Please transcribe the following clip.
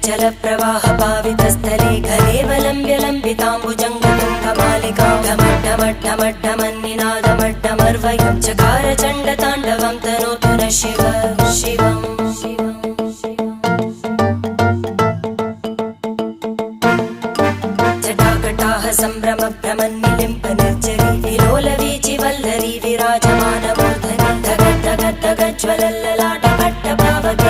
जलप्रवाह पावितस्थले घलेवलम्ब्य लम्बिताम्बुजङ्गतुङ्गमालिकां ढमड्ढमड्ढमड्ढमन्निनादमड्ढमर्वयं चकार चण्डताण्डवं तनोतु नः शिव शिवम् जटाकटाः सम्भ्रमभ्रमन्निलिम्प निर्जरी विलोलवीचिवल्लरी विराजमानमूर्धनि धगद्धगद्धगज्ज्वलल्ललाटभट्टभावगे